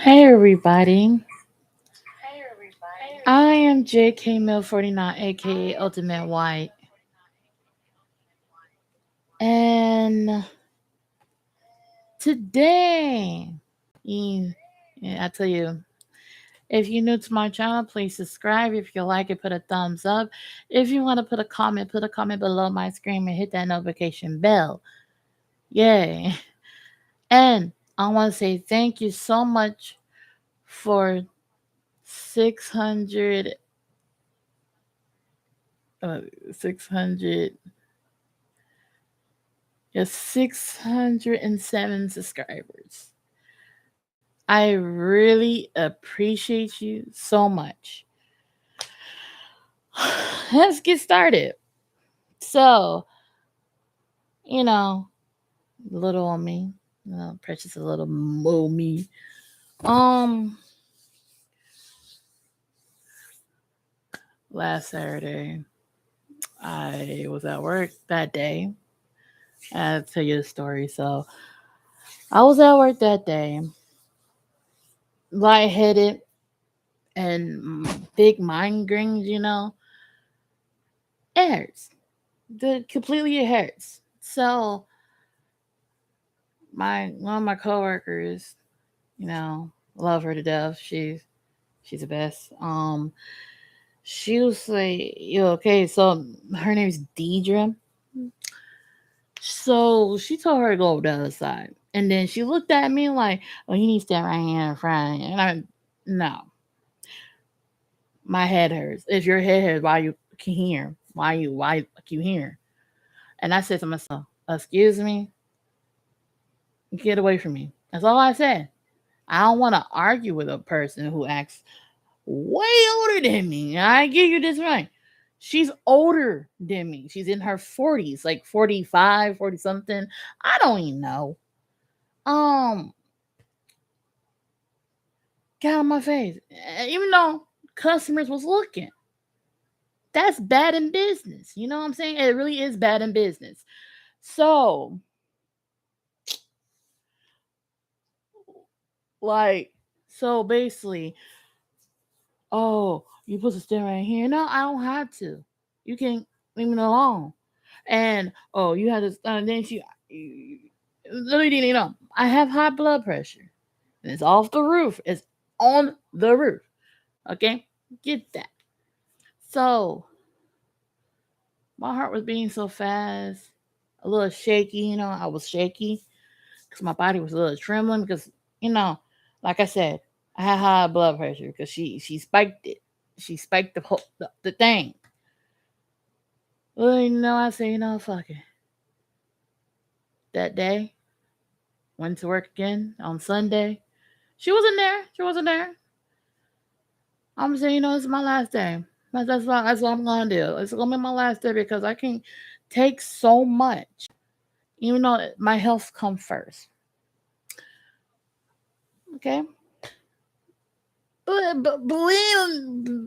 Hey everybody, I am JK Mill 49, aka Ultimate White, and today, mm, yeah, I tell you, if you're new to my channel, please subscribe. If you like it, put a thumbs up. If you want to put a comment below my screen and hit that notification bell. Yay! And I want to say thank you so much for 600, uh, 600 Yes, 607 subscribers. I really appreciate you so much. Let's get started. So, you know, little on me, precious a little more me. Um, Last Saturday, I was at work that day. I'll tell you the story. So, I was at work that day, lightheaded and big migraines, it hurts. Completely it hurts. So my one of my coworkers, love her to death. She's the best. She was like, "You okay?" So her name's Deidre. So she told her to go over the other side, and then she looked at me like, "Oh, you need to stand right here in front." And I, no, my head hurts. If your head hurts, why you can hear? Why you hear? And I said to myself, "Excuse me, get away from me." That's all I said. I don't want to argue with a person who acts way older than me. I give you this right. She's older than me. She's in her 40s, like 45, 40 something. I don't even know. Um, got on my face. Even though customers was looking. That's bad in business. You know what I'm saying? It really is bad in business. So, like, so basically, oh, you supposed to stand right here. No, I don't have to. You can leave me alone. And oh, you had to. Then literally didn't know. I have high blood pressure. And it's off the roof. It's on the roof. Okay, get that. So my heart was beating so fast, a little shaky. I was shaky because my body was a little trembling because you know, like I said, I had high blood pressure because she spiked it. She spiked the thing. Well, I said, fuck it. That day, went to work again on Sunday. She wasn't there. She wasn't there. I'm saying, this is my last day. That's what I'm gonna do. It's gonna be my last day because I can't take so much. Even though my health comes first. Okay. But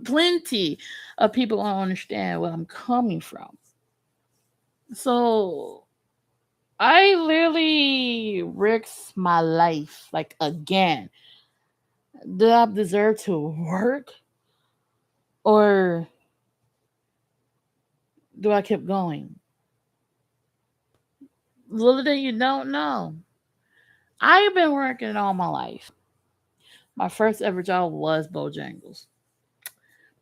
plenty of people don't understand where I'm coming from. So I literally risked my life like again. Do I deserve to work or do I keep going? Little that you don't know. I've been working all my life. My first ever job was Bojangles.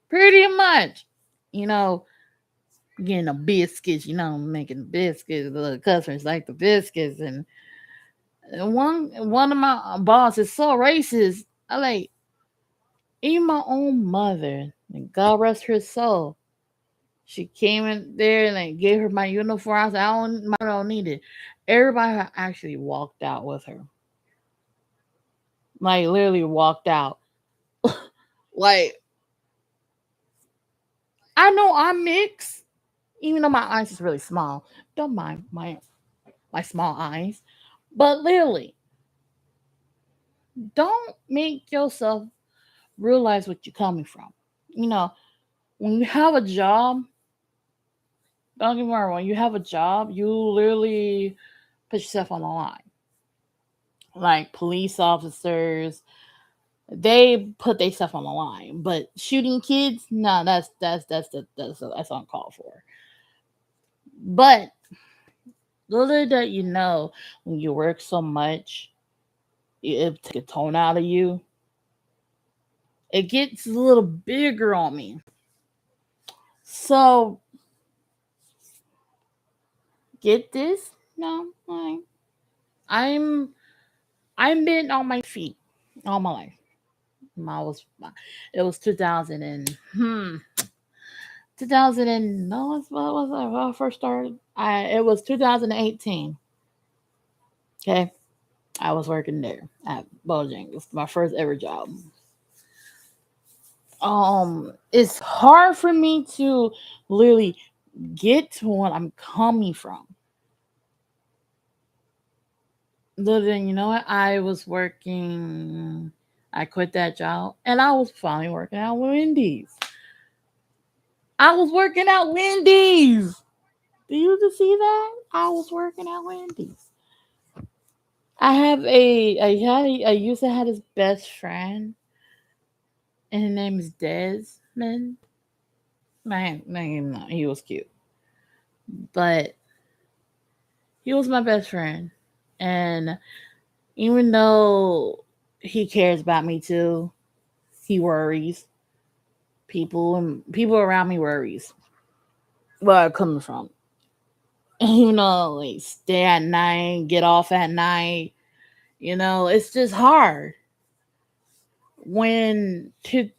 Pretty much. You know, getting the biscuits, making biscuits. The customers like the biscuits. And one of my bosses so racist. I like, even my own mother, and God rest her soul, she came in there and like gave her my uniform. I said, I don't need it. Everybody actually walked out with her. Like literally walked out. Like I know I'm mixed, even though my eyes is really small. Don't mind my small eyes. But literally, don't make yourself realize what you're coming from. You know, when you have a job, don't get me wrong, when you have a job, you literally put yourself on the line. Like police officers, they put their stuff on the line. But shooting kids, no, that's uncalled for. But little that when you work so much, it take a tone out of you. It gets a little bigger on me. So get this, no, like I'm I'm been on my feet all my life. I was it was 2000 and 2000 and no, what was that? When I first started? It was 2018. Okay, I was working there at Bojangles, my first ever job. It's hard for me to literally get to what I'm coming from. Then you know what? I was working. I quit that job, and I was finally working at Wendy's. I was working at Wendy's. Do you just see that? I was working at Wendy's. I used to have his best friend, and his name is Desmond. Man, he was cute, but he was my best friend, and even though he cares about me too, he worries. People around me worries where I'm coming from. Like stay at night, get off at night. It's just hard when to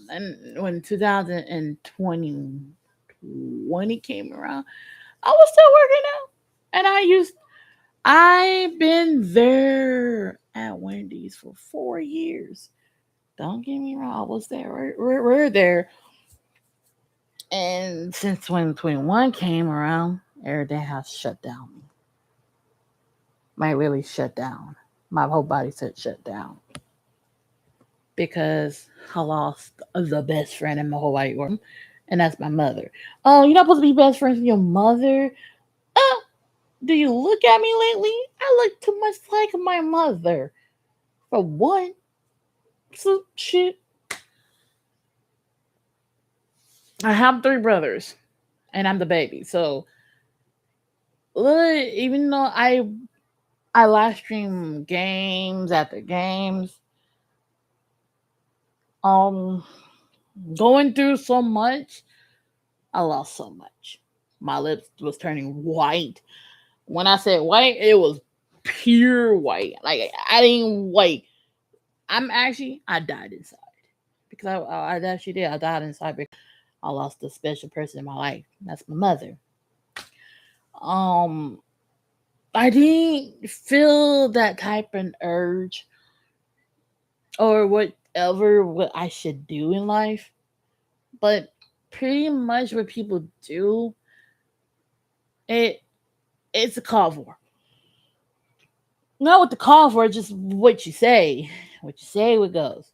and when 2020 came around. I was still working out, and I've been there at Wendy's for 4 years. Don't get me wrong, I was there. We're there, And since 2021 came around, everything has shut down. Might really shut down. My whole body said shut down because I lost the best friend in my whole wide world, and that's my mother. Oh, you're not supposed to be best friends with your mother? Uh, do you look at me lately? I look too much like my mother. For what? So shit. I have three brothers, and I'm the baby. So even though I live stream games after games, um, going through so much, I lost so much. My lips was turning white. When I said white, it was pure white. Like I didn't white. I died inside because I actually did. I died inside because I lost a special person in my life. That's my mother. Um, I didn't feel that type of urge or whatever what I should do in life, but pretty much what people do, it it's a call for. Not what the call for, just what you say. What you say, what goes.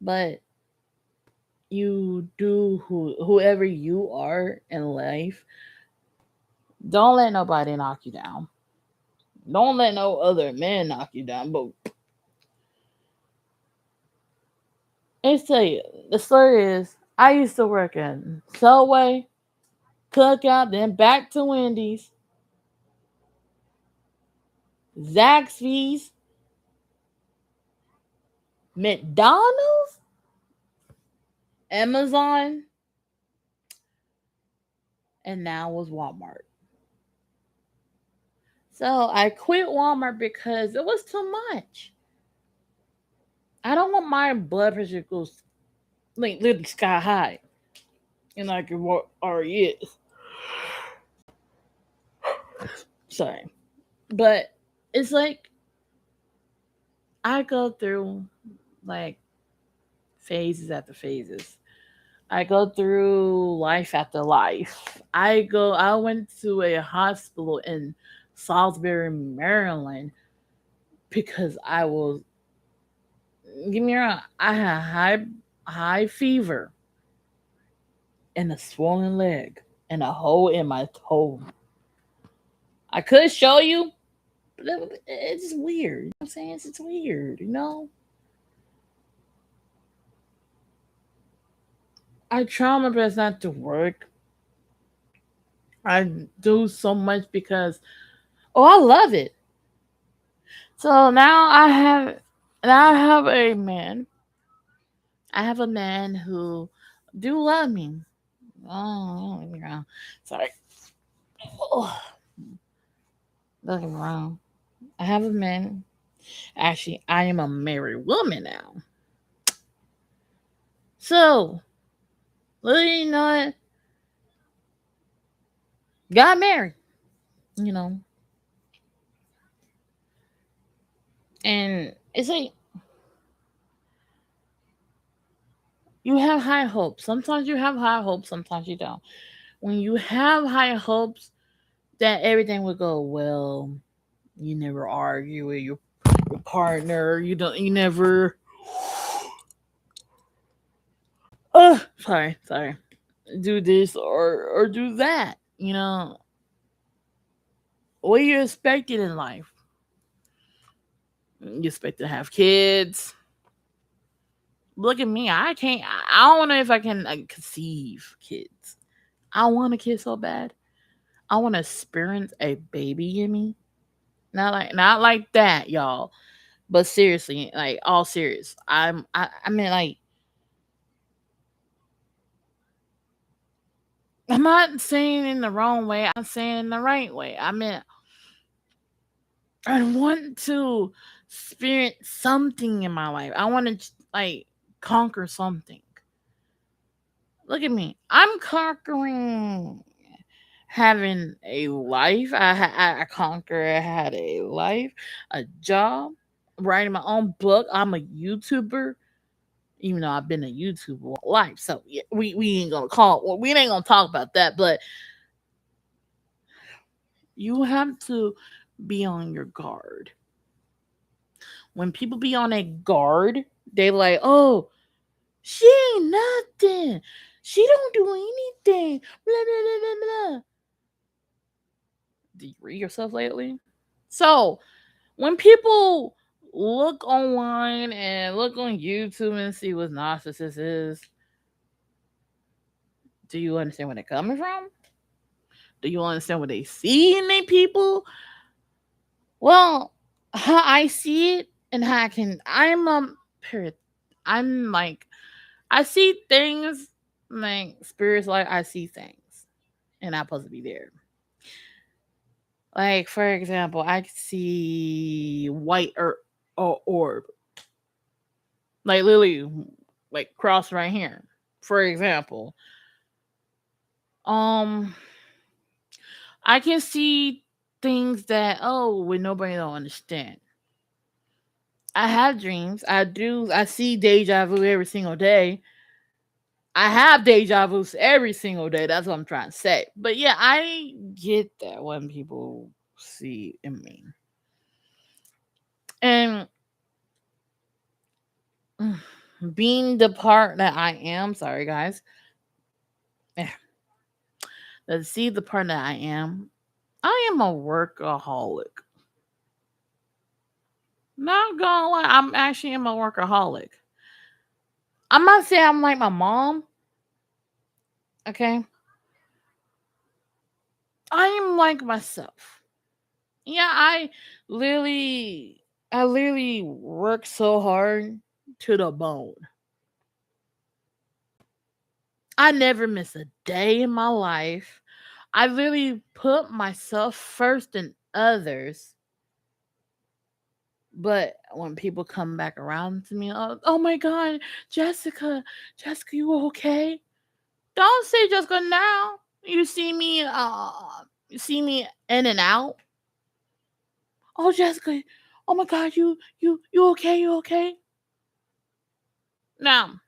But you do whoever you are in life. Don't let nobody knock you down. Don't let no other man knock you down. But it's tell you, the story is I used to work in Subway, Cookout, then back to Wendy's, Zaxby's, McDonald's, Amazon, and now was Walmart. So I quit Walmart because it was too much. I don't want my blood pressure to go like literally sky high, and like it already is. Sorry, but it's like I go through like phases after phases. I go through life after life. I went to a hospital in Salisbury, Maryland because I was give me wrong, I had high fever and a swollen leg and a hole in my toe. I could show you, but it's just weird. You know what I'm saying? It's just weird, you know? I try my best not to work. I do so much because I love it. So now I have a man. I have a man who do love me. Oh, don't get me wrong. Sorry. Oh, don't get me wrong. I have a man. Actually, I am a married woman now. So, well, you know what? Got married, you know. And it's like you have high hopes. Sometimes you have high hopes, sometimes you don't. When you have high hopes that everything will go well, you never argue with your partner. You never sorry. Do this or do that. You know, what you expected in life. You expect to have kids. Look at me. I can't. I don't know if I can conceive kids. I want a kid so bad. I want to experience a baby in me. Not like that, y'all. But seriously, like all serious. I mean like I'm not saying in the wrong way. I'm saying in the right way. I mean I want to experience something in my life. I want to like conquer something. Look at me. I'm conquering having a life. I conquer. I had a life, a job, writing my own book. I'm a YouTuber. even though I've been a YouTuber all my life. So yeah, we ain't gonna call, well, we ain't gonna talk about that, but you have to be on your guard. When people be on a guard, they like, oh, she ain't nothing. She don't do anything. Blah blah blah blah blah. Do you read yourself lately? So when people look online and look on YouTube and see what narcissist is, do you understand where they're coming from? Do you understand what they see in their people? Well, how I see it and how I can, period. I'm like, I see things like spirits, like I see things and I'm supposed to be there. Like, for example, I could see white or orb, like literally, like cross right here. For example, um, I can see things that, oh, when nobody don't understand. I have dreams. I do. I see deja vu every single day. I have deja vu every single day. That's what I'm trying to say. But yeah, I get that when people see in me. And being the part that I am, sorry guys, eh, let's see the part that I am. I am a workaholic. Not gonna lie, I'm actually am a workaholic. I'm not saying I'm like my mom, okay? I am like myself. Yeah, literally I literally work so hard to the bone. I never miss a day in my life. I literally put myself first than others. But when people come back around to me, oh my God, Jessica, Jessica, you okay? Don't say Jessica now. You see me in and out. Oh Jessica, oh my God, you okay? You okay? Now,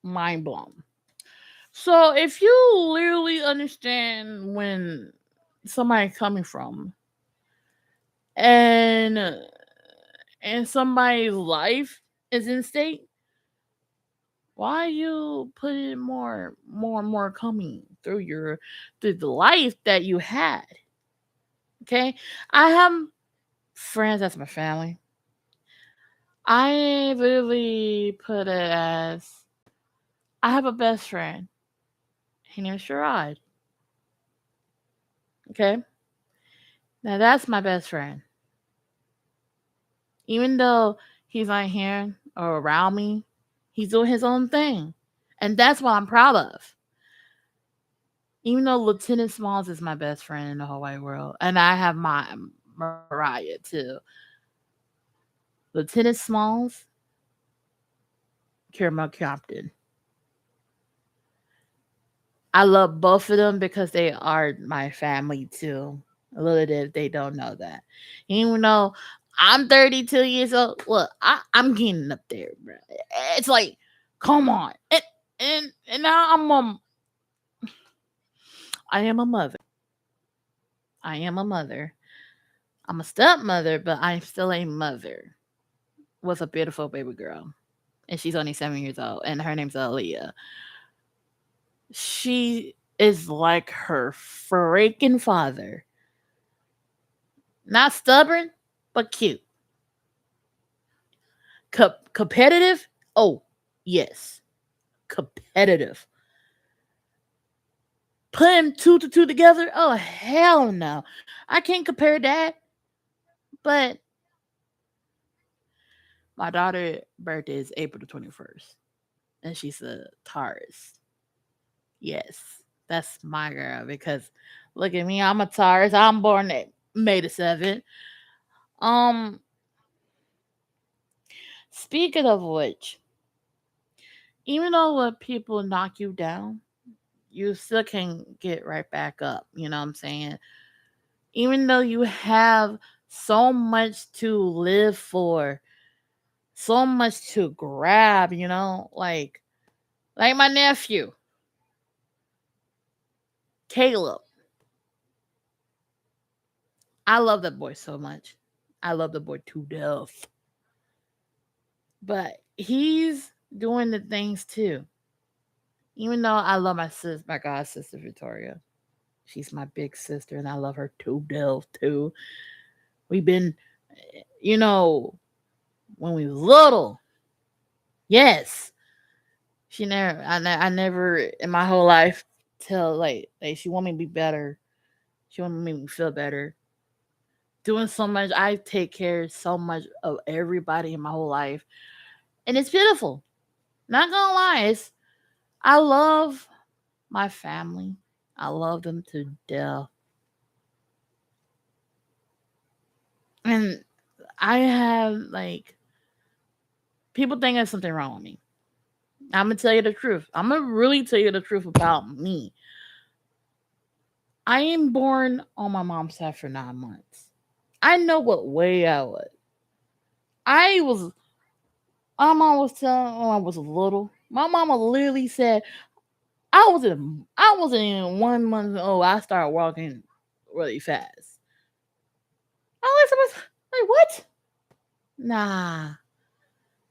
mind blown. So if you literally understand when somebody coming from and somebody's life is in stake, why you put in more and more coming through the life that you had? Okay, I have friends that's my family. I literally put it as I have a best friend. His name is Sherrod. Okay, now that's my best friend. Even though he's not here or around me, he's doing his own thing, and that's what I'm proud of. Even though Lieutenant Smalls is my best friend in the whole wide world, and I have my Mariah too. Lieutenant Smalls, Caramel Compton. I love both of them because they are my family too. A little bit they don't know that. Even though I'm 32 years old, look, I'm getting up there, bro. It's like, come on. And now I am a mother. I am a mother. I'm a stepmother, but I'm still a mother with a beautiful baby girl. And she's only 7 years old, and her name's Aaliyah. She is like her freaking father. Not stubborn, but cute. Competitive? Oh, yes. Competitive. Putting two to two together? Oh, hell no. I can't compare that. But my daughter's birthday is April the 21st, and she's a Taurus. Yes, that's my girl because look at me, I'm a Taurus. I'm born at May the 7th. Um, Speaking of which, even though when people knock you down, you still can get right back up. You know what I'm saying? Even though you have so much to live for, so much to grab, like my nephew, Caleb. I love that boy so much. I love the boy to death. But he's doing the things too. Even though I love my god sister Victoria. She's my big sister and I love her to death too. We've been, you know, when we was little, yes. I never in my whole life tell like she want me to be better. She want me to feel better. Doing so much, I take care so much of everybody in my whole life. And it's beautiful. Not gonna lie, I love my family. I love them to death. And I have like people think there's something wrong with me. I'm gonna tell you the truth. I'm gonna really tell you the truth about me. I am born on my mom's side for 9 months. I know what way I was. I was. My mom was telling when I was little. My mama literally said I wasn't even 1 month old. I started walking really fast. I was like, what? Nah.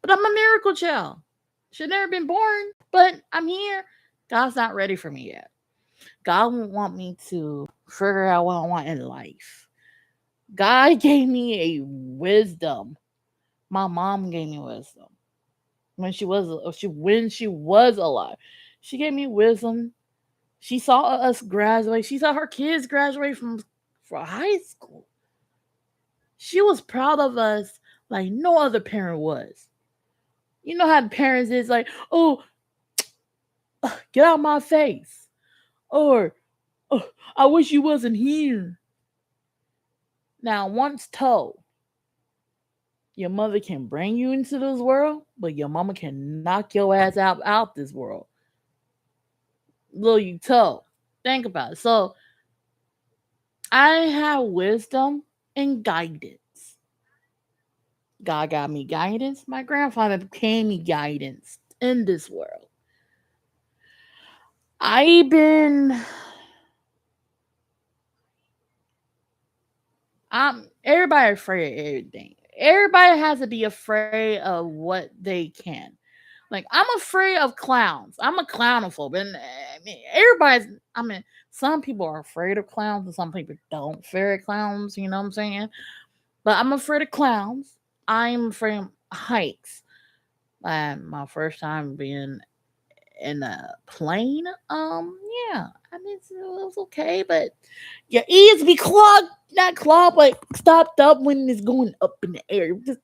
But I'm a miracle child. Should never been born, but I'm here. God's not ready for me yet. God won't want me to figure out what I want in life. God gave me a wisdom. My mom gave me wisdom when she was alive. She gave me wisdom. She saw us graduate. She saw her kids graduate from high school. She was proud of us like no other parent was. You know how parents is like, oh, get out my face, or oh, I wish you wasn't here. Now, once told, your mother can bring you into this world, but your mama can knock your ass out this world. Little you told. Think about it. So I have wisdom and guidance. God got me guidance. My grandfather gave me guidance in this world. I've been everybody afraid of everything. Everybody has to be afraid of what they can. Like I'm afraid of clowns. I'm a clownophobe, and I mean everybody's. I mean some people are afraid of clowns, and some people don't fear clowns. You know what I'm saying? But I'm afraid of clowns. I'm afraid of heights. My first time being in a plane. Yeah. I mean, it was okay, but your ears be clogged, not clogged, but stopped up when it's going up in the air. Just,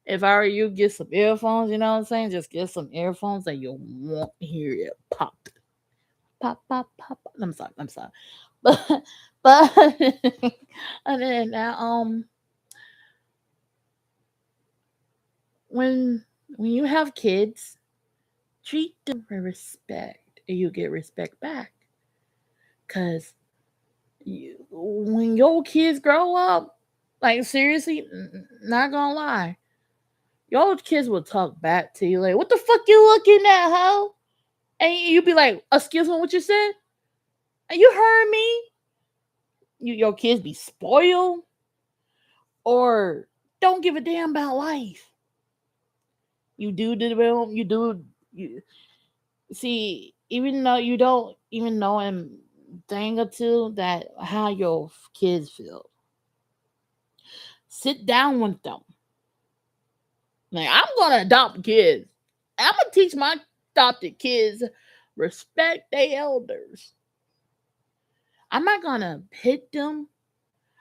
if I were you, get some earphones. You know what I'm saying? Just get some earphones, and you won't hear it pop, pop, pop, pop. I'm sorry. I'm sorry, but but and then when when you have kids, treat them with respect, and you get respect back. Cause when your kids grow up, like seriously, not gonna lie, your kids will talk back to you like, "What the fuck you looking at, hoe?" And you be like, "Excuse me, what you said? And you heard me?" Your kids be spoiled or don't give a damn about life. You do the well, you do you see, even though you don't even know and thing or two that how your kids feel. Sit down with them. Like I'm gonna adopt kids. I'm gonna teach my adopted kids respect their elders. I'm not gonna hit them.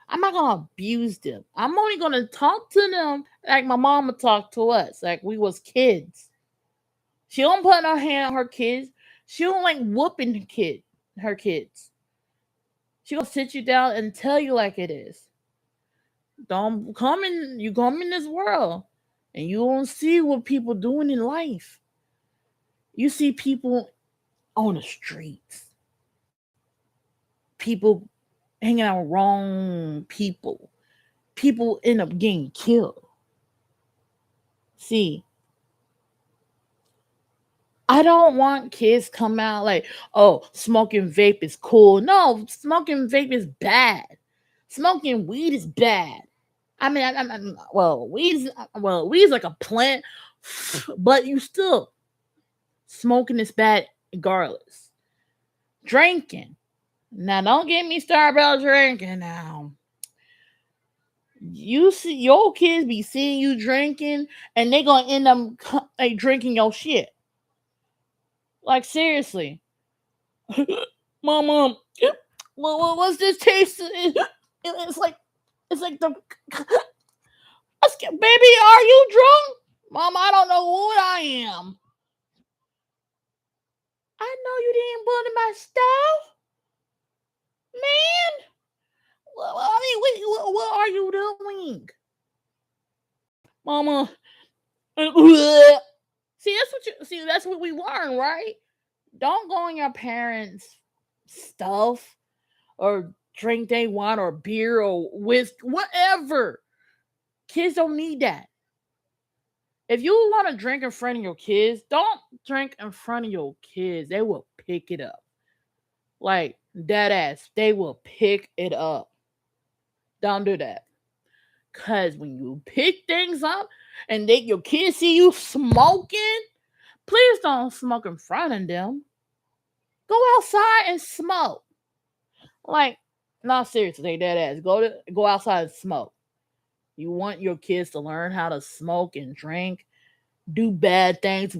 I'm not gonna abuse them. I'm only gonna talk to them like my mama talked to us, like we was kids. She don't put her hand on her kids. She don't like whooping her kids. She gonna sit you down and tell you like it is. Don't come in. You come in this world, and you don't see what people doing in life. You see people on the streets, people hanging out with wrong people. People end up getting killed. See, I don't want kids come out like, oh, smoking vape is cool. No, smoking vape is bad. Smoking weed is bad. I mean, well, weed is like a plant, but you still smoking is bad regardless. Drinking. Now, don't get me started about drinking. Now, you see your kids be seeing you drinking, and they gonna end up like drinking your shit. Like seriously, mama, what's this taste? It's like the baby. Are you drunk, mama? I don't know what I am. I know you didn't put in my stuff, man. Well, I mean, what are you doing, mama? See, that's what you see. That's what we learn, right? Don't go on your parents' stuff or drink they want or beer or whiskey, whatever. Kids don't need that. If you want to drink in front of your kids, don't drink in front of your kids. They will pick it up. Like dead ass. They will pick it up. Don't do that. Cause when you pick things up and your kids see you smoking, please don't smoke in front of them. Go outside and smoke. Like, not seriously, dead ass. Go outside and smoke. You want your kids to learn how to smoke and drink, do bad things.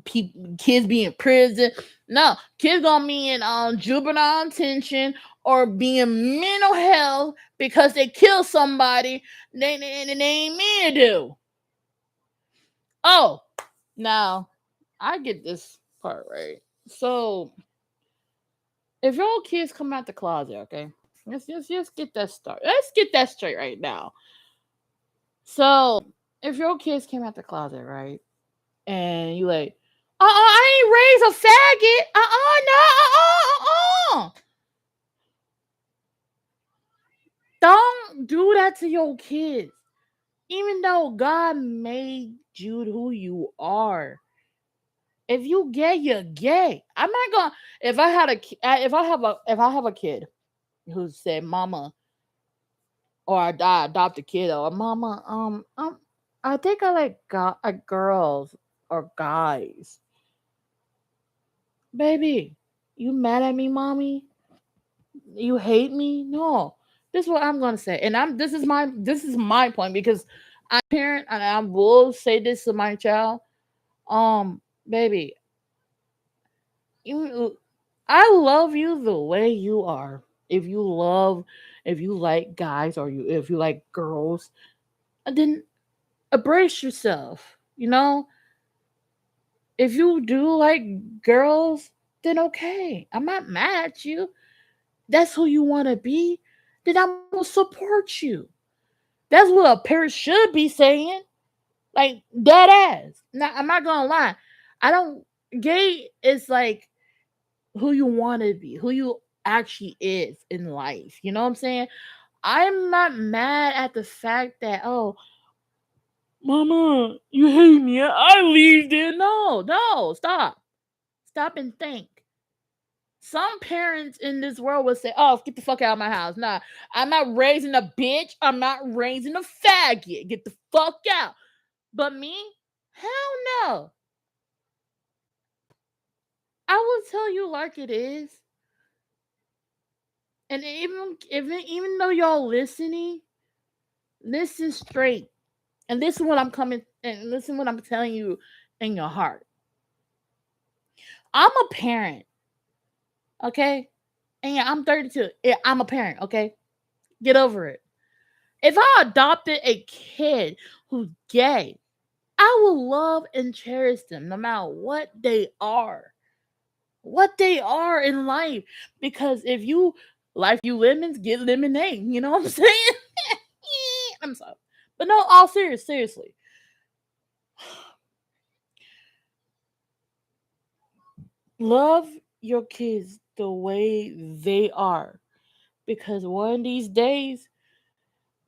Kids be in prison. No, kids gonna be in juvenile detention or be in mental health because they kill somebody they ain't mean to do. Oh, now I get this part right. So if your kids come out the closet, okay, let's get that start. Let's get that straight right now. So if your kids came out the closet, right, and you like, I ain't raised a faggot. No, don't do that to your kids. Even though God made you who you are, if you gay, you're gay. I'm not gonna. If I have a kid who said, "Mama," or I adopt a kid, or "Mama, I think I like girls or guys." Baby, you mad at me, mommy? You hate me? No. This is what I'm gonna say, and this is my point because I'm a parent, and I will say this to my child. Baby, you, I love you the way you are. If you like guys or if you like girls, then embrace yourself. You know, if you do like girls, then okay. I'm not mad at you. That's who you want to be. Then I'm gonna support you. That's what a parent should be saying. Like dead ass. Now I'm not gonna lie. I don't gay is like who you want to be, who you actually is in life. You know what I'm saying? I'm not mad at the fact that, oh, mama, you hate me. I leave there. No, stop. Stop and think. Some parents in this world would say, oh, get the fuck out of my house. Nah, I'm not raising a bitch. I'm not raising a faggot. Get the fuck out. But me? Hell no. I will tell you like it is. And even though y'all listening, listen straight. And listen what I'm coming and listen what I'm telling you in your heart. I'm a parent, okay? And yeah, I'm 32. Yeah, I'm a parent, okay? Get over it. If I adopted a kid who's gay, I will love and cherish them no matter what they are. What they are in life. Because if you life you lemons, get lemonade. You know what I'm saying? I'm sorry. But no, all seriously. Love your kids the way they are. Because one of these days,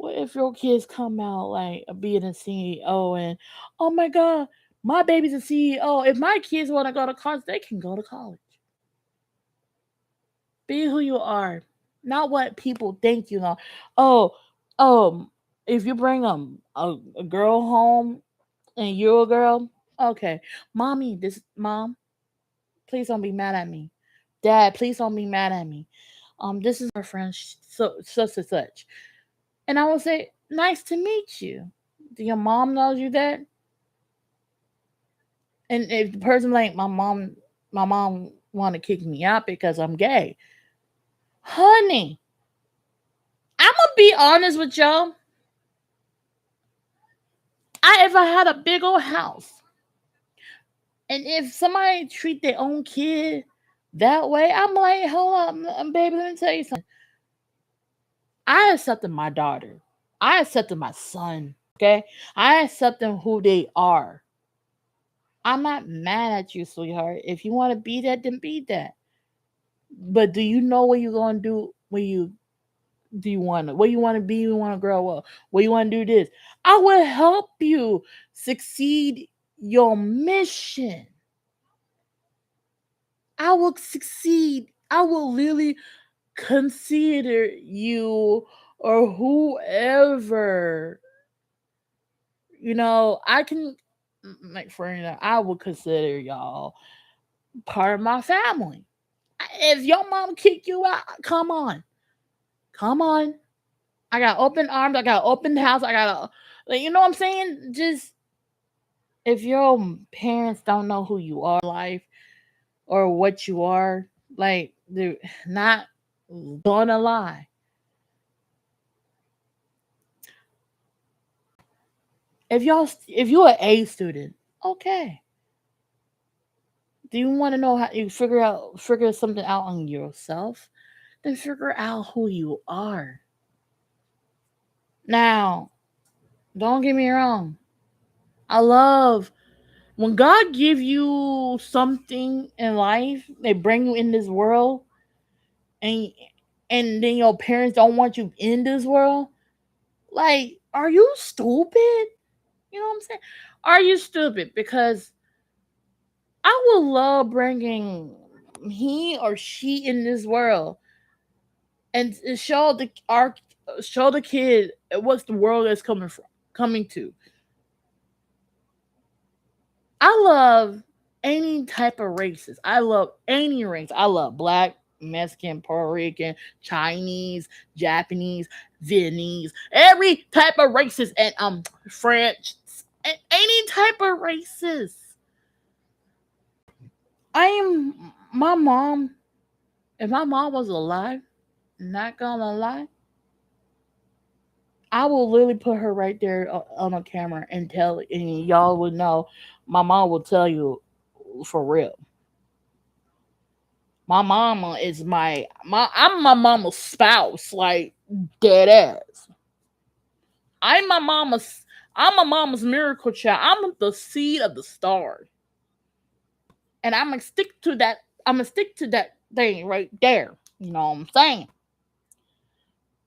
What if your kids come out like being a CEO and oh my god, my baby's a CEO. If my kids want to go to college, they can go to college. Be who you are, not what people think you are. Oh, if you bring a girl home and you're a girl, okay, mommy, this mom, please don't be mad at me. Dad, please don't be mad at me. This is our friend, so such and such, and I will say, nice to meet you. Do your mom knows you that? And if the person like my mom want to kick me out because I'm gay, honey, I'm gonna be honest with y'all. If I had a big old house, and if somebody treat their own kid that way, I'm like, hold up, baby, let me tell you something. I accepted my daughter. I accepted my son. Okay, I accept them who they are. I'm not mad at you, sweetheart. If you want to be that, then be that. But do you know what you're gonna do when you do you want to what you want to be, you want to grow up, what you want to do this? I will help you succeed your mission. I will succeed. I will really consider you or whoever. I can like for I would consider y'all part of my family. If your mom kick you out, come on. Come on. I got open arms. I got open house. I got you know what I'm saying? Just if your parents don't know who you are in life or what you are, like they're not gonna lie. If you're an A student, okay. Do you want to know how you figure something out on yourself? Then figure out who you are. Now, don't get me wrong. I love when God give you something in life, they bring you in this world, and then your parents don't want you in this world. Like, are you stupid? You know what I'm saying? Are you stupid? Because I would love bringing he or she in this world and show the kid what's the world is coming to. I love any type of races. I love any race. I love black, Mexican, Puerto Rican, Chinese, Japanese, Vietnamese, every type of races, and French, any type of races. I am my mom. If my mom was alive, not gonna lie, I will literally put her right there on a camera and and y'all would know. My mom will tell you for real. My mama is I'm my mama's spouse, like dead ass. I'm my mama's I'm my mama's miracle child. I'm the seed of the stars. And I'm gonna stick to that thing right there. You know what I'm saying?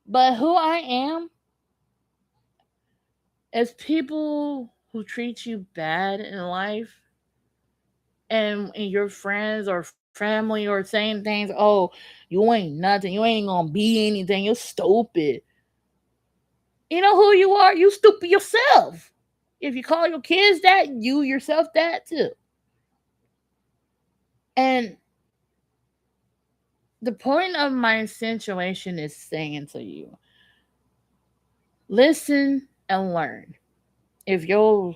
But who I am is people who treat you bad in life and your friends or family or saying things, oh, you ain't nothing, you ain't gonna be anything, you're stupid. You know who you are? You stupid yourself. If you call your kids that, you yourself that too. And the point of my situation is saying to you, listen and learn. If your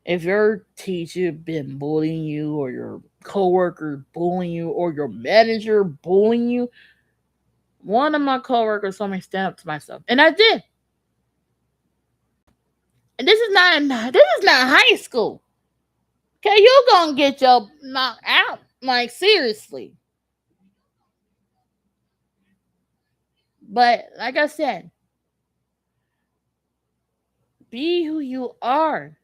if your teacher been bullying you or your coworker bullying you or your manager bullying you, one of my coworkers told me to stand up to myself. And I did. And this is not high school. Okay, you're gonna get your knocked out. Like seriously. But like I said, be who you are.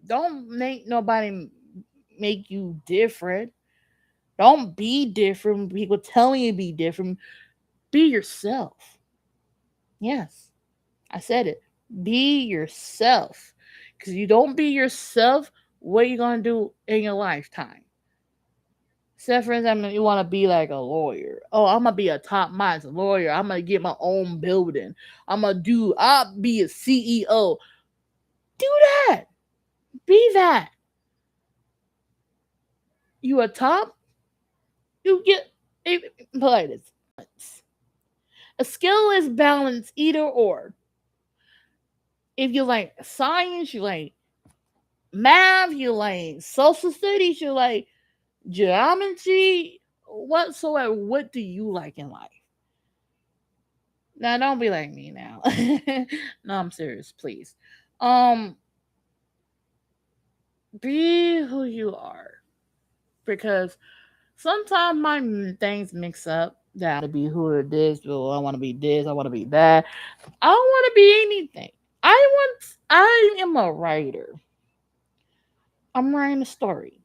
Don't make nobody make you different. Don't be different. People telling you to be different. Be yourself. Yes. I said it. Be yourself. Because you don't be yourself, what are you going to do in your lifetime? Say, for example, you want to be like a lawyer. Oh, I'm going to be a top minds lawyer. I'm going to get my own building. I'll be a CEO. Do that. Be that. You a top, you get, play this. A skill is balance, either or. If you like science, you like math, you like social studies, you like geometry, whatsoever. What do you like in life? Now, don't be like me now. No, I'm serious, please. Um, be who you are, because sometimes my things mix up. That I want to be who it is, or I want to be this, I want to be that. I don't want to be anything. I am a writer. I'm writing a story,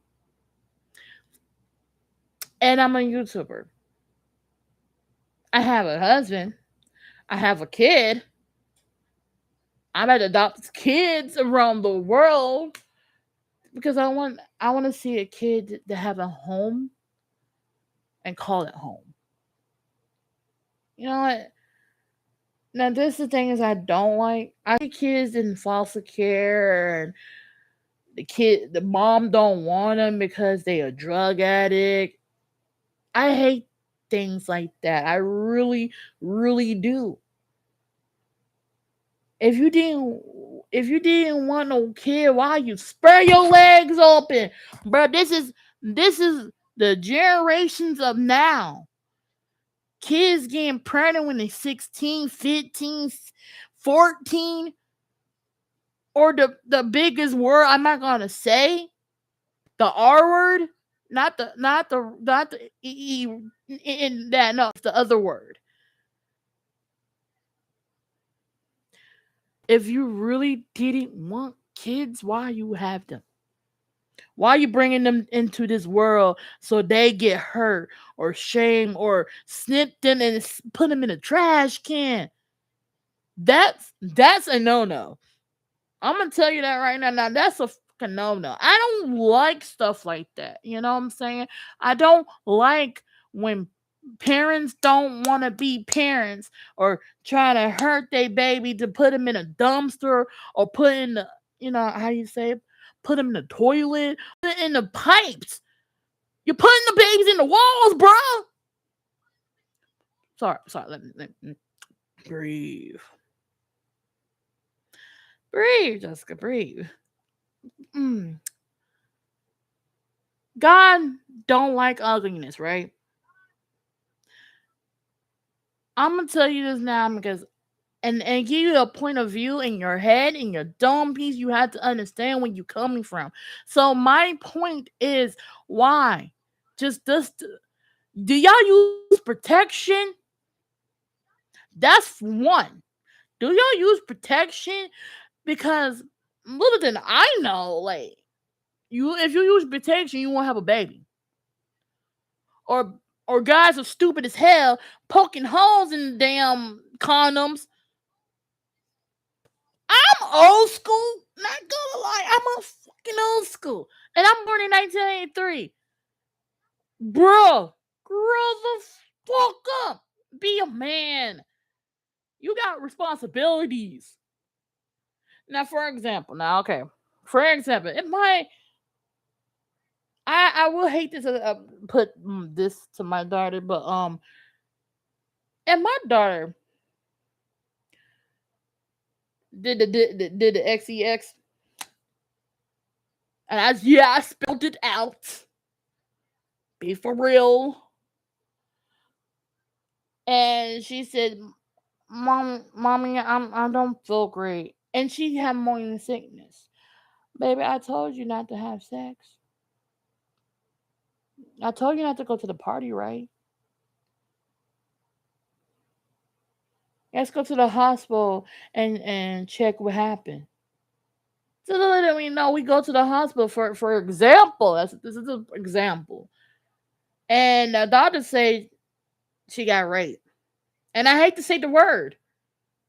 and I'm a YouTuber. I have a husband. I have a kid. I'm at adopt kids around the world because I want to see a kid to have a home and call it home. You know what? Now this is the thing is I don't like. I see kids in foster care and the mom don't want them because they a drug addict. I hate things like that. I really, really do. If you didn't if you didn't want no kid, why you spread your legs open? Bro, this is the generations of now. Kids getting pregnant when they're 16, 15, 14, or the biggest word I'm not gonna say, the R word, not the in that, no, it's the other word. If you really didn't want kids, why you have them? Why are you bringing them into this world so they get hurt or shame or snip them and put them in a trash can? That's a no no. I'm gonna tell you that right now. Now that's a fucking no no. I don't like stuff like that. You know what I'm saying? I don't like when parents don't want to be parents or try to hurt their baby to put them in a dumpster or put in the, how you say it? Put them in the toilet, put it in the pipes. You're putting the babies in the walls, bro. Sorry. Let me breathe. Breathe, Jessica. Breathe. Mm. God don't like ugliness, right? I'm gonna tell you this now because and give you a point of view in your head, in your dumb piece. You have to understand where you're coming from. So my point is, why? Just this. Do y'all use protection? That's one. Do y'all use protection? Because little than I know, like if you use protection, you won't have a baby. Or guys are stupid as hell poking holes in the damn condoms. I'm old school. Not gonna lie, I'm a fucking old school, and I'm born in 1983. Bro, grow the fuck up. Be a man. You got responsibilities. Now, for example, okay. For example, if I will hate this put this to my daughter, but if my daughter did the XEX, and I spelled it out. Be for real. And she said, Mommy, I don't feel great. And she had morning sickness. Baby, I told you not to have sex. I told you not to go to the party, right? Let's go to the hospital and check what happened. So let me know we go to the hospital for example. This is an example. And the doctor said she got raped. And I hate to say the word.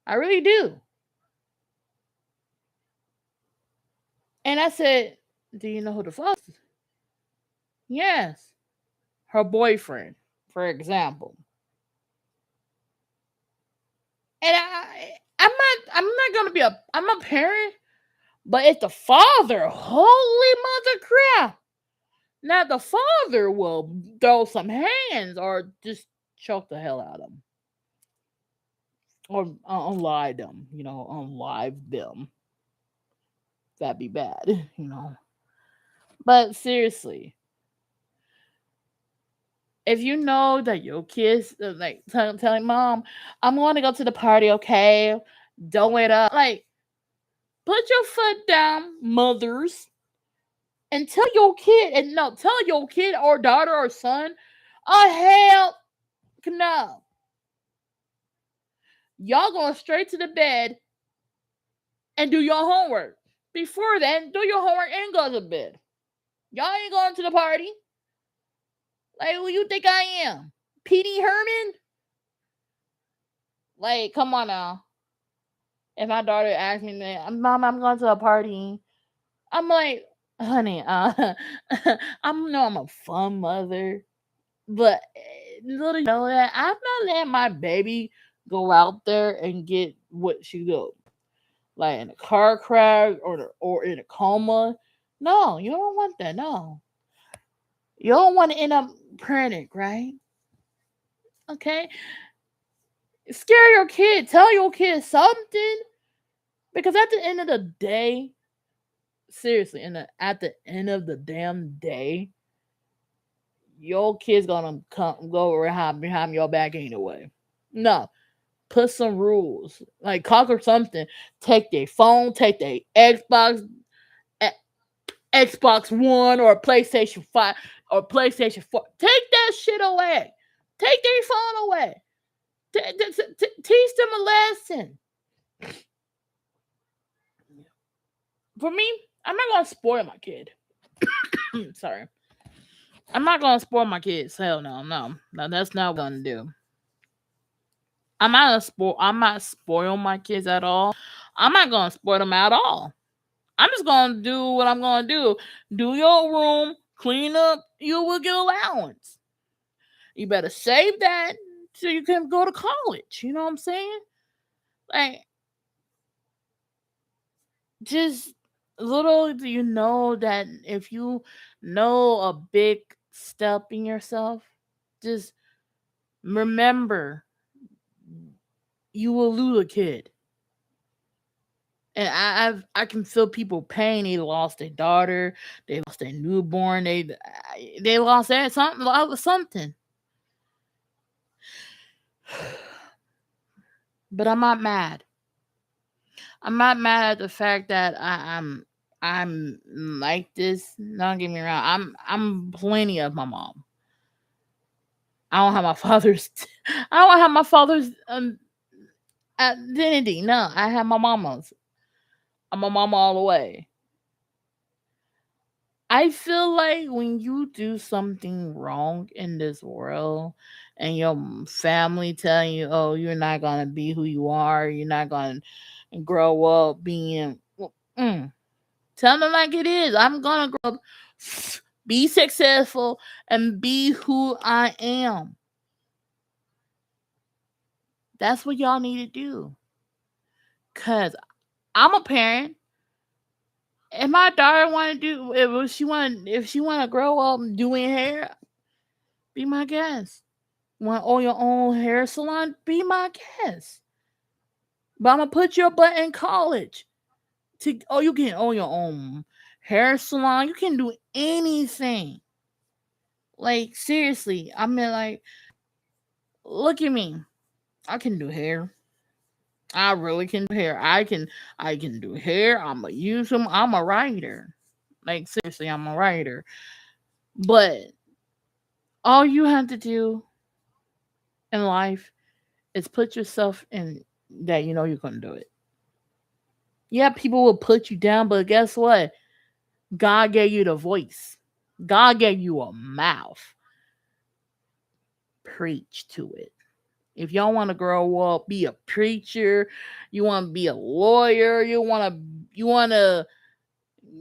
I really do. And I said, do you know who the father is? Yes. Her boyfriend, for example. And I'm not gonna be I'm a parent, but if the father, holy mother crap, now the father will throw some hands or just choke the hell out of them. Or unlive them, unlive them. That'd be bad, But seriously, if you know that your kids like telling mom, I'm going to go to the party, okay? Don't wait up. Like, put your foot down, mothers, and tell your kid, and no, tell your kid or daughter or son, oh hell no. Y'all going straight to the bed and do your homework. Before then, do your homework and go to bed. Y'all ain't going to the party. Like, who you think I am? P.D. Herman? Like, come on now. If my daughter asks me, Mom, I'm going to a party. I'm like, honey, I'm a fun mother. But little you know that I'm not letting my baby go out there and get what she go. Like in a car crash or in a coma. No, you don't want that. No. You don't want to end up pregnant, right? Okay? Scare your kid. Tell your kid something. Because at the end of the day, seriously, at the end of the damn day, your kid's gonna go around behind your back anyway. No. Put some rules. Like conquer something. Take their phone, take their Xbox One or PlayStation 5 or PlayStation 4. Take that shit away. Take their phone away. Teach them a lesson. For me, I'm not gonna spoil my kid. Sorry. I'm not gonna spoil my kids. Hell no. No, that's not what I'm gonna do. I'm not spoil my kids at all. I'm not gonna spoil them at all. I'm just gonna do what I'm gonna do. Do your room, clean up, you will get allowance. You better save that so you can go to college. You know what I'm saying? Like, just little do you know that if you know a big step in yourself, just remember you will lose a kid. And I can feel people pain. They lost their daughter, they lost their newborn, they lost that something. But I'm not mad. I'm not mad at the fact that I'm like this. Don't get me wrong. I'm plenty of my mom. I don't have my father's. I don't have my father's identity. No, I have my mama's. I'm a mama all the way. I feel like when you do something wrong in this world and your family telling you, oh, you're not going to be who you are, you're not going to grow up being. Tell them like it is. I'm going to grow up, be successful, and be who I am. That's what y'all need to do. Because I'm a parent. If my daughter want to do, if she want to grow up doing hair, be my guest. Want to own your own hair salon? Be my guest. But I'm gonna put your butt in college. You can own your own hair salon. You can do anything. Like seriously, I mean, like, look at me. I can do hair. I really can do hair. I can do hair. I'm a user. I'm a writer. Like seriously, I'm a writer. But all you have to do in life is put yourself in that you know you can do it. Yeah, people will put you down, but guess what? God gave you the voice. God gave you a mouth. Preach to it. If y'all want to grow up, be a preacher, you want to be a lawyer, you want to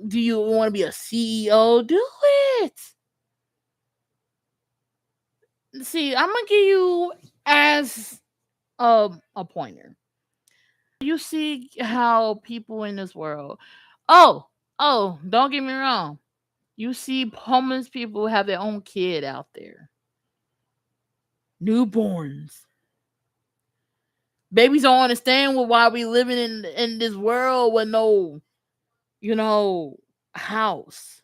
Do you want to be a CEO? Do it. See, I'm gonna give you as a pointer. You see how people in this world. Oh, don't get me wrong. You see homeless people have their own kid out there. Newborns. Babies don't understand why we living in this world with no, you know, house.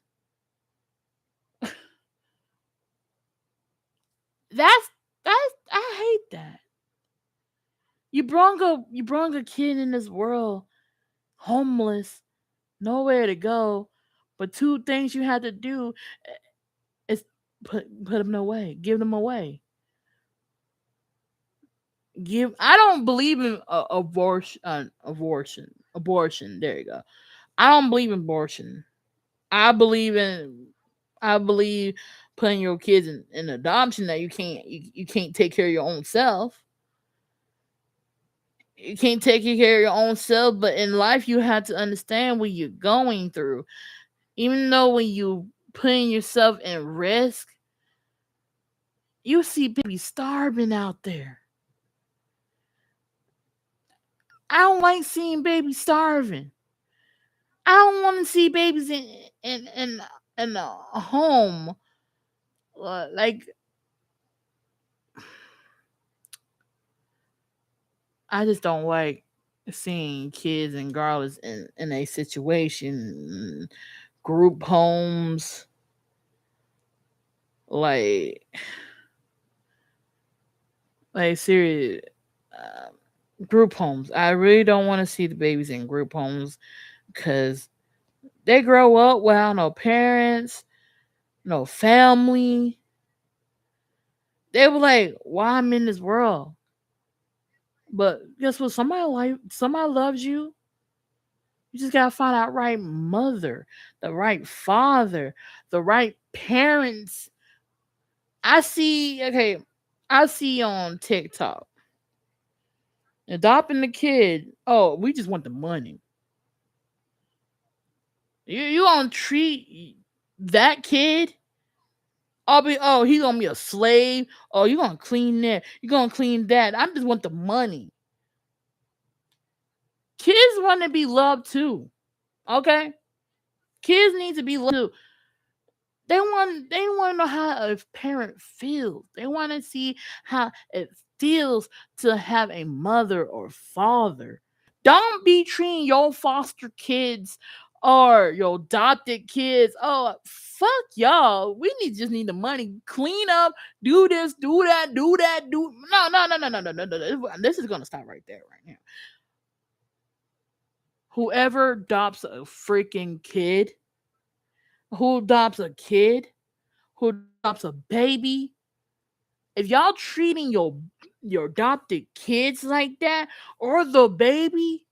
That's I hate that. You brung a kid in this world homeless, nowhere to go, but two things you had to do is put them away, give them away. Give. I don't believe in abortion. There you go. I don't believe in abortion. I believe in I believe putting your kids in adoption that you can't take care of your own self. You can't take care of your own self, but in life you have to understand what you're going through. Even though when you putting yourself in risk, you see babies starving out there. I don't like seeing babies starving. I don't want to see babies in a home like I just don't like seeing kids and girls in a situation, group homes, like serious uh, group homes. I really don't want to see the babies in group homes because they grow up without no parents, no family. They were like, "Why I'm in this world?" But guess what? Somebody loves you. You just gotta find out right mother, the right father, the right parents. I see on TikTok adopting the kid. Oh, we just want the money. You gonna treat that kid? He's gonna be a slave. Oh, you gonna clean that? You gonna clean that? I just want the money. Kids want to be loved too. Okay, kids need to be loved too. They want to know how a parent feels. They want to see how it feels to have a mother or father. Don't be treating your foster kids or your adopted kids. Oh, fuck y'all. We just need the money. Clean up, do this, do that, do that, do no. This is gonna stop right there right now. Whoever adopts a freaking kid, who adopts a kid, who adopts a baby, if y'all treating your adopted kids like that or the baby,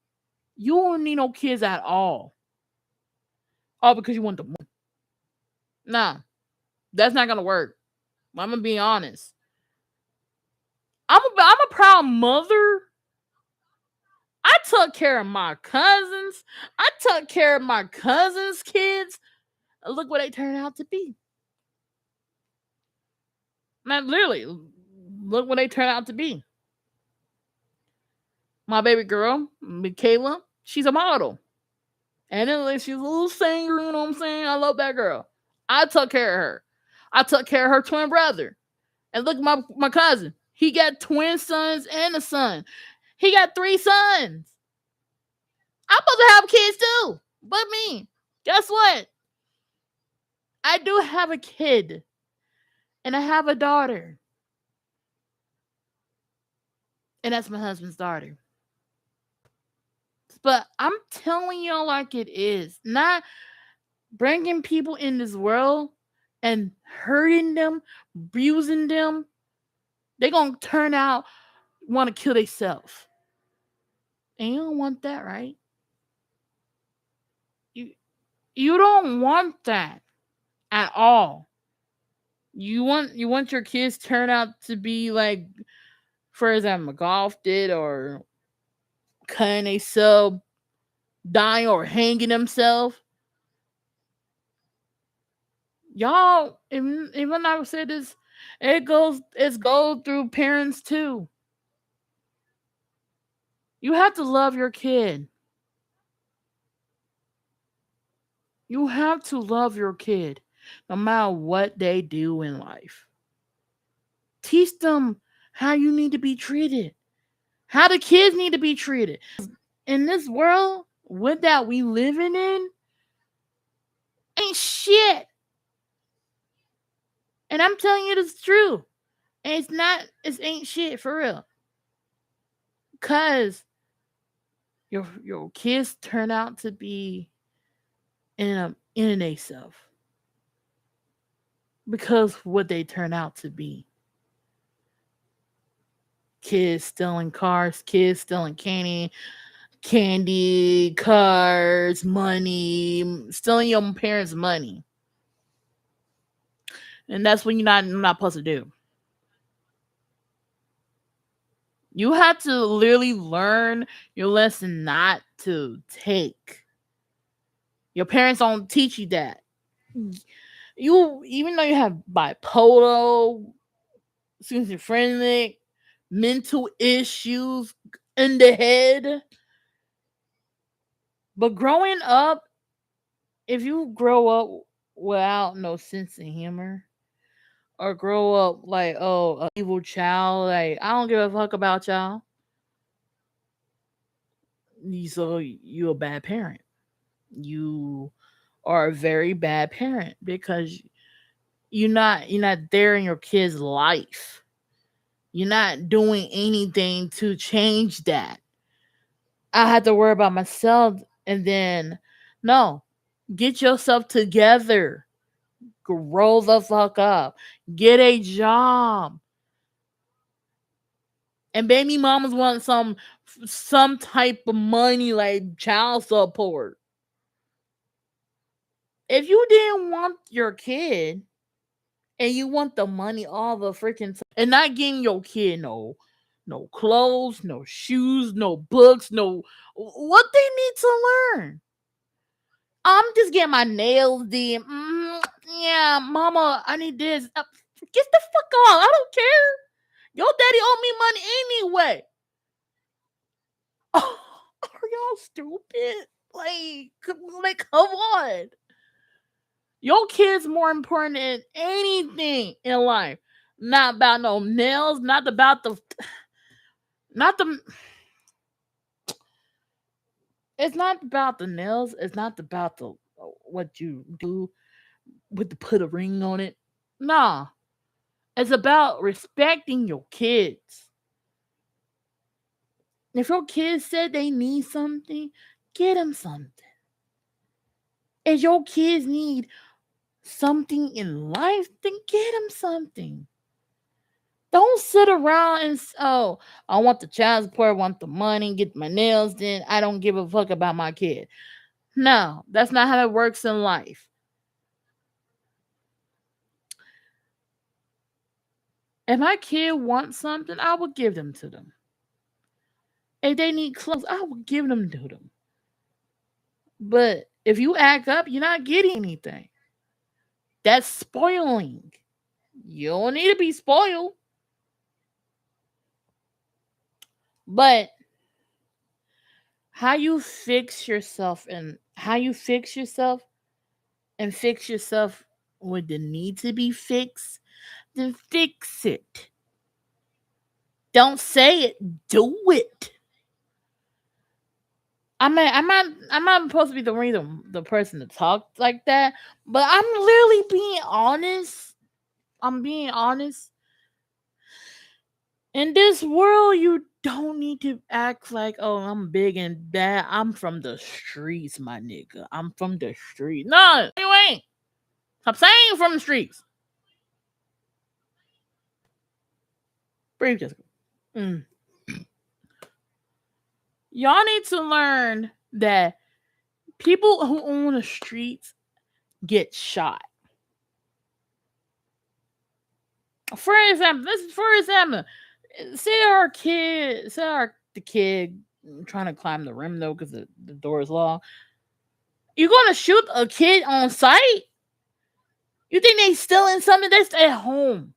you don't need no kids at all. All because you want the money. Nah, that's not gonna work. I'm gonna be honest. I'm a proud mother. I took care of my cousins. I took care of my cousins' kids. Look what they turned out to be. Not literally. Look what they turned out to be. My baby girl, Michaela, she's a model. And then she's a little singer, you know what I'm saying? I love that girl. I took care of her. I took care of her twin brother. And look at my cousin. He got twin sons and a son. He got 3 sons. I'm supposed to have kids too. But me. Guess what? I do have a kid. And I have a daughter. And that's my husband's daughter. But I'm telling y'all like it is. Not bringing people in this world and hurting them, abusing them. They're going to turn out want to kill themselves. And you don't want that, right? You you don't want that at all. You want your kids turn out to be like, for example, golf did or cutting themselves, dying or hanging themselves. Y'all, even I would say this, it goes through parents too. You have to love your kid. You have to love your kid no matter what they do in life. Teach them how you need to be treated, how the kids need to be treated. In this world with that we living in, ain't shit. And I'm telling you this true. And it's ain't shit for real. Cause your kids turn out to be in a self. Because what they turn out to be. Kids stealing cars, kids stealing candy, cars, money, stealing your parents' money. And that's what you're not supposed to do. You have to literally learn your lesson not to take. Your parents don't teach you that. You even though you have bipolar, schizophrenic, mental issues in the head, but growing up, if you grow up without no sense of humor, or grow up like, oh, a evil child, like I don't give a fuck about y'all. So you a bad parent. You are a very bad parent because you're not there in your kid's life. You're not doing anything to change that. I had to worry about myself and then no, get yourself together. Grow the fuck up. Get a job. And baby mamas want some type of money like child support. If you didn't want your kid and you want the money all the freaking time and not getting your kid no clothes, no shoes, no books, no what they need to learn. I'm just getting my nails done. Yeah, mama, I need this. Get the fuck off. I don't care. Your daddy owe me money anyway. Oh, are y'all stupid? Like, come on. Your kid's more important than anything in life. Not about no nails, not the it's not about the nails, it's not about the what you do with the put a ring on it. Nah. It's about respecting your kids. If your kids said they need something, get them something. If your kids need something in life, then get them something. Don't sit around and oh, I want the child support, I want the money, get my nails done. I don't give a fuck about my kid. No, that's not how it works in life. If my kid wants something, I will give them to them. If they need clothes, I will give them to them. But if you act up, you're not getting anything. That's spoiling. You don't need to be spoiled. But how you fix yourself and fix yourself with the need to be fixed, then fix it. Don't say it, do it. I'm not supposed to be the person to talk like that, but I'm literally being honest. I'm being honest. In this world, you don't need to act like, oh, I'm big and bad. I'm from the streets, my nigga. I'm from the street. No, you ain't. Stop saying you from the streets. Breathe, Jessica. Mm. Y'all need to learn that people who own the streets get shot. For example, say the kid trying to climb the rim though because the door is locked. You're gonna shoot a kid on sight? You think they stealing something? They stay at home.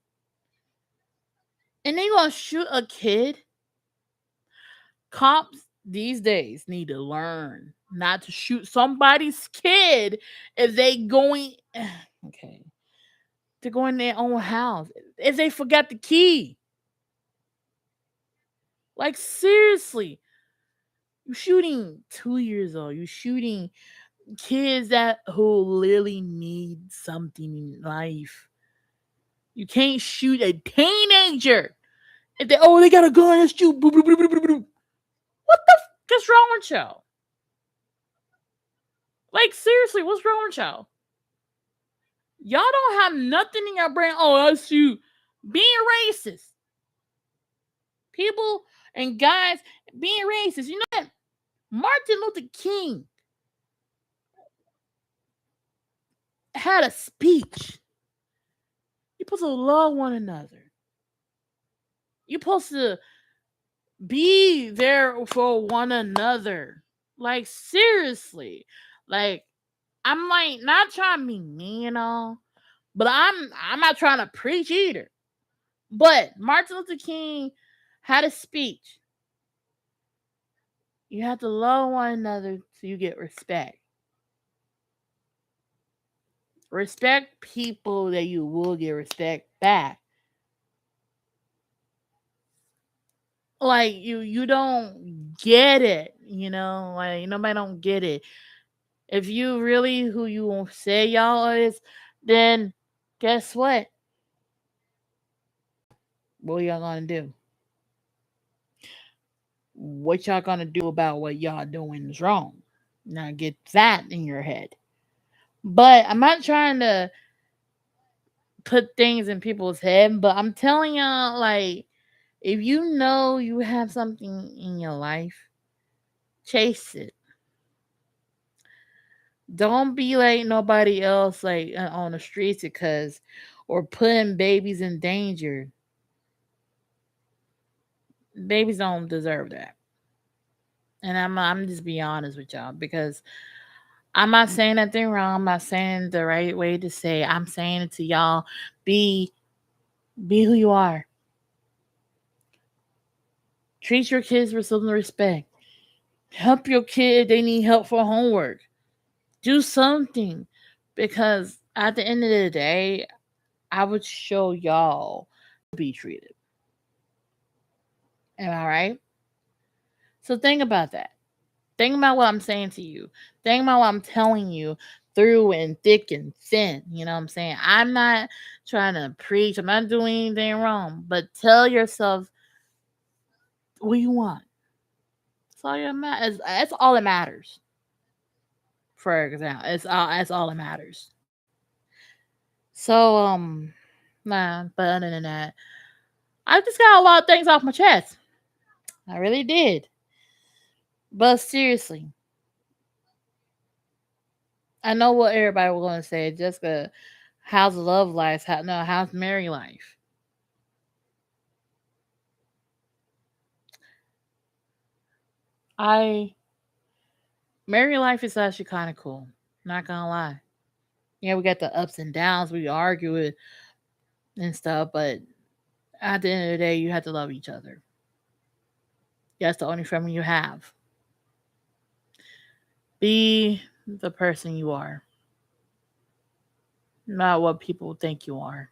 And they gonna shoot a kid? Cops these days need to learn not to shoot somebody's kid if they going okay to go in their own house if they forgot the key. Like seriously, you shooting 2 years old. You shooting kids that who literally need something in life. You can't shoot a teenager. If they got a gun, let's shoot. What the what's wrong with y'all? Like seriously, what's wrong with y'all? Y'all don't have nothing in your brain. Oh, I shoot. Being racist. People and guys being racist. You know what? Martin Luther King had a speech. You're supposed to love one another. You're supposed to be there for one another. Like seriously. Like I'm like not trying to be mean and all, but I'm not trying to preach either. But Martin Luther King had a speech. You have to love one another so you get respect. Respect people that you will get respect back. Like you don't get it, like nobody don't get it. If you really who you say y'all is, then guess what? What y'all gonna do? What y'all gonna do about what y'all doing is wrong? Now get that in your head. But I'm not trying to put things in people's head, but I'm telling y'all, like, if you know you have something in your life, chase it. Don't be like nobody else, like on the streets, because or putting babies in danger. Babies don't deserve that. And I'm just being honest with y'all because I'm not saying nothing wrong. I'm not saying the right way to say it. I'm saying it to y'all. Be who you are. Treat your kids with some respect. Help your kid if they need help for homework. Do something. Because at the end of the day, I would show y'all to be treated. Am I right? So think about that. Think about what I'm saying to you. Think about what I'm telling you through and thick and thin. You know what I'm saying? I'm not trying to preach. I'm not doing anything wrong. But tell yourself what you want. That's all that matters. For example, that's all that matters. So nah, but other than that, I just got a lot of things off my chest. I really did. But seriously, I know what everybody was gonna say. Jessica, how's love life? How's married life? I Married life is actually kind of cool. Not gonna lie. Yeah, we got the ups and downs. We argue it and stuff, but at the end of the day, you have to love each other. That's the only family you have. Be the person you are, not what people think you are.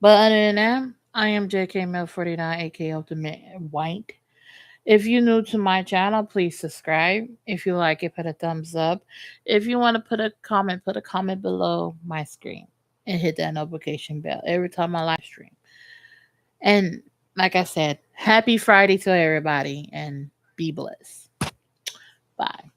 But other than that, I am JK Mel 49, aka Ultimate White. If you're new to my channel, please subscribe. If you like it, put a thumbs up. If you want to put a comment below my screen and hit that notification bell every time I live stream. And like I said, happy Friday to everybody and be blessed. Bye.